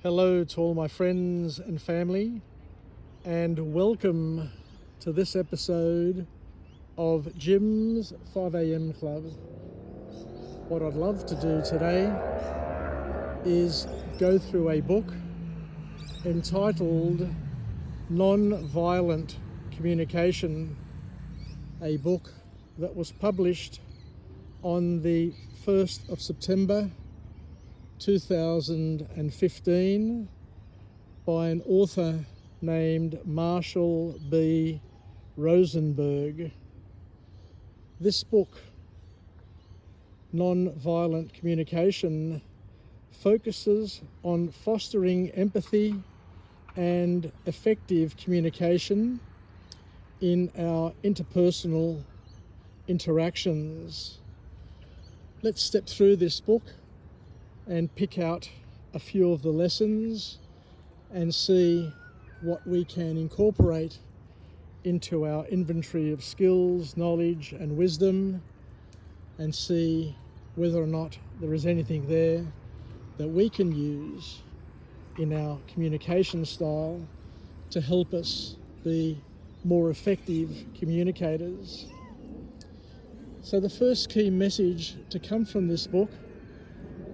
Hello to all my friends and family, and welcome to this episode of Jim's 5am Club. What I'd love to do today is go through a book entitled Nonviolent Communication, a book that was published on the 1st of September 2015 by an author named Marshall B. Rosenberg. This book, Nonviolent Communication, focuses on fostering empathy and effective communication in our interpersonal interactions. Let's step through this book and pick out a few of the lessons and see what we can incorporate into our inventory of skills, knowledge and wisdom, and see whether or not there is anything there that we can use in our communication style to help us be more effective communicators. So the first key message to come from this book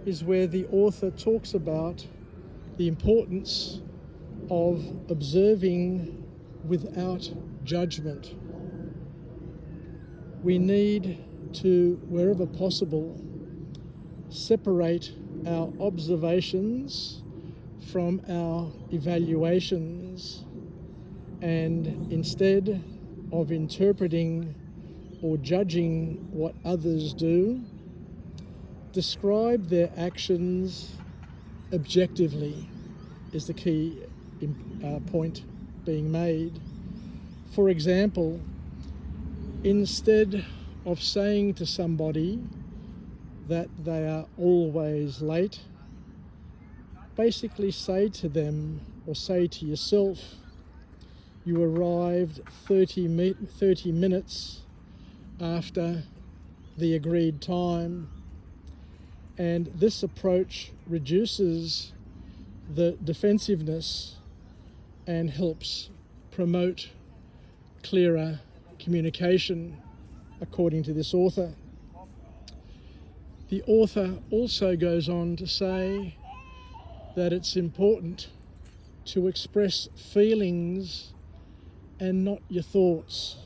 is where the author talks about the importance of observing without judgment. We need to, wherever possible, separate our observations from our evaluations, and instead of interpreting or judging what others do, describe their actions objectively is the key point being made. For example, instead of saying to somebody that they are always late, basically say to them or say to yourself, you arrived 30 minutes after the agreed time. And this approach reduces the defensiveness and helps promote clearer communication, according to this author. The author also goes on to say that it's important to express feelings and not your thoughts.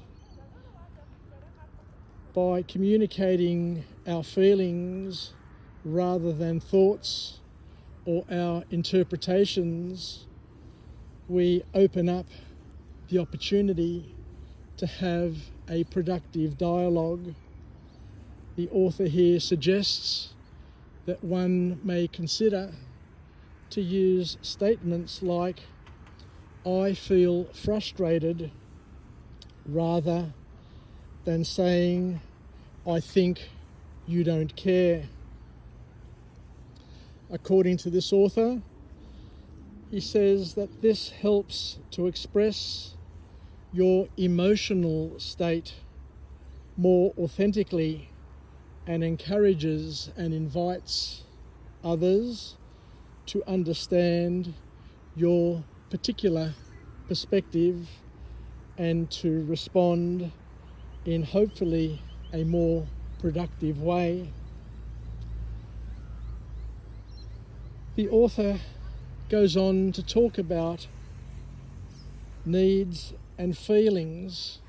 By communicating our feelings rather than thoughts or our interpretations, we open up the opportunity to have a productive dialogue. The author here suggests that one may consider to use statements like, I feel frustrated, rather than saying, I think you don't care. According to this author, he says that this helps to express your emotional state more authentically and encourages and invites others to understand your particular perspective and to respond in hopefully a more productive way. The author goes on to talk about needs and feelings,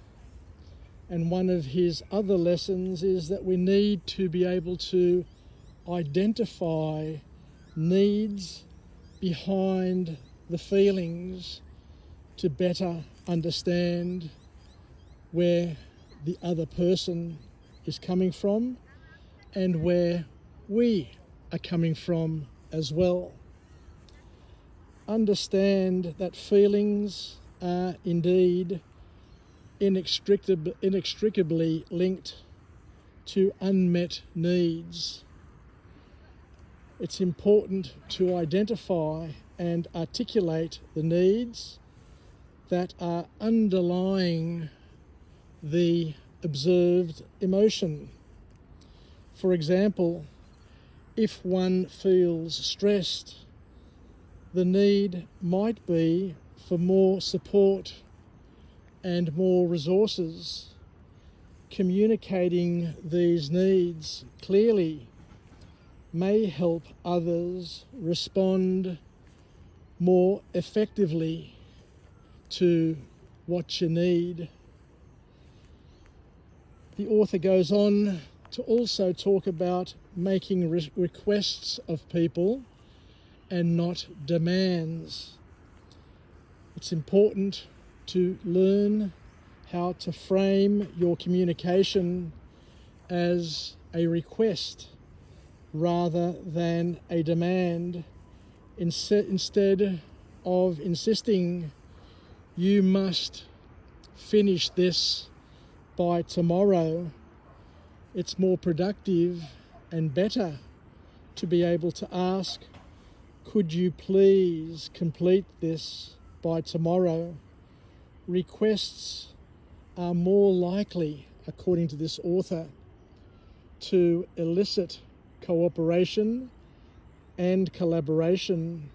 and one of his other lessons is that we need to be able to identify needs behind the feelings to better understand where the other person is coming from and where we are coming from as well. Understand that feelings are indeed inextricably linked to unmet needs. It's important to identify and articulate the needs that are underlying the observed emotion. For example, if one feels stressed, the need might be for more support and more resources. Communicating these needs clearly may help others respond more effectively to what you need. The author goes on to also talk about making requests of people and not demands. It's important to learn how to frame your communication as a request rather than a demand. Instead of insisting you must finish this by tomorrow, it's more productive and better to be able to ask, could you please complete this by tomorrow? Requests are more likely, according to this author, to elicit cooperation and collaboration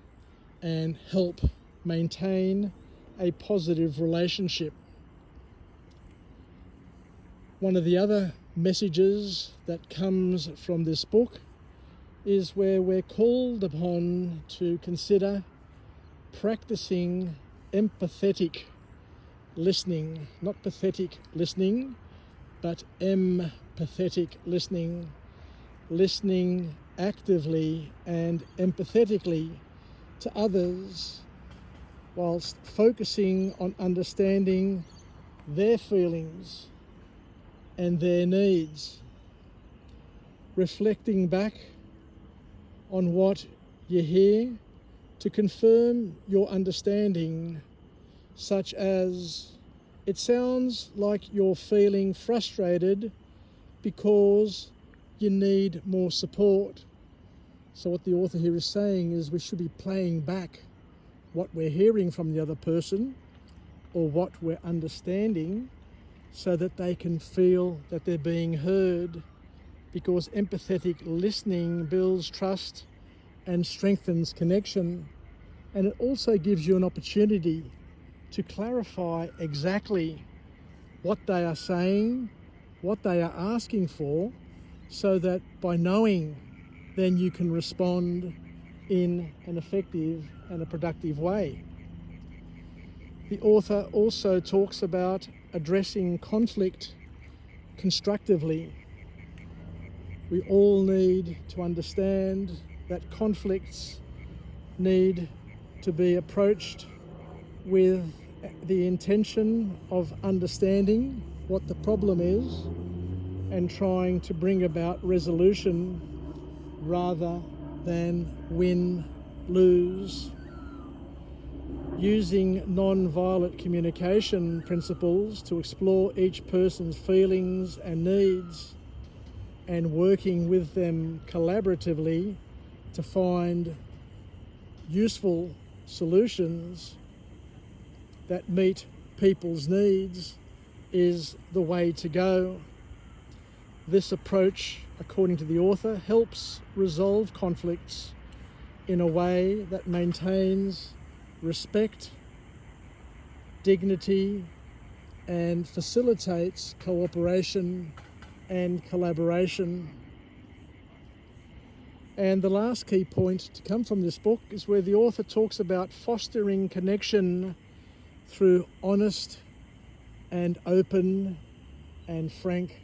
and help maintain a positive relationship. One of the other messages that comes from this book is where we're called upon to consider practicing empathetic listening, not pathetic listening, but empathetic listening, listening actively and empathetically to others whilst focusing on understanding their feelings and their needs, reflecting back on what you hear to confirm your understanding, such as, it sounds like you're feeling frustrated because you need more support. So what the author here is saying is we should be playing back what we're hearing from the other person or what we're understanding so that they can feel that they're being heard, because empathetic listening builds trust and strengthens connection. And it also gives you an opportunity to clarify exactly what they are saying, what they are asking for, so that by knowing, then you can respond in an effective and a productive way. The author also talks about addressing conflict constructively. We all need to understand that conflicts need to be approached with the intention of understanding what the problem is and trying to bring about resolution rather than win-lose. Using non-violent communication principles to explore each person's feelings and needs and working with them collaboratively to find useful solutions that meet people's needs is the way to go. This approach, according to the author, helps resolve conflicts in a way that maintains respect, dignity, and facilitates cooperation and collaboration. And the last key point to come from this book is where the author talks about fostering connection through honest and open and frank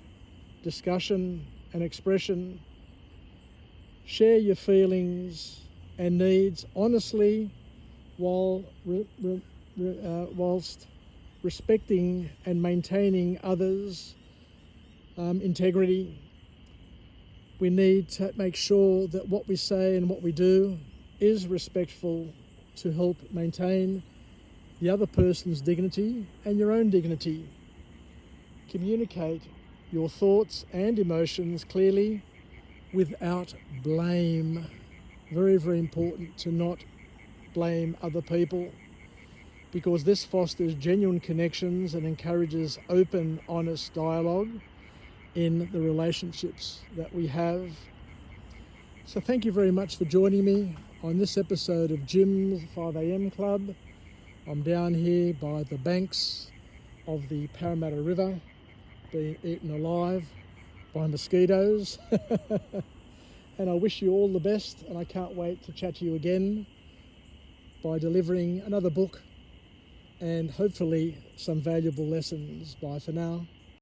discussion and expression. Share your feelings and needs honestly whilst respecting and maintaining others' integrity. We need to make sure that what we say and what we do is respectful to help maintain the other person's dignity and your own dignity. Communicate your thoughts and emotions clearly without blame. Very, very important to not blame other people, because this fosters genuine connections and encourages open, honest dialogue in the relationships that we have. So thank you very much for joining me on this episode of Jim's 5am Club. I'm down here by the banks of the Parramatta River, being eaten alive by mosquitoes. And I wish you all the best, and I can't wait to chat to you again by delivering another book and hopefully some valuable lessons. Bye for now.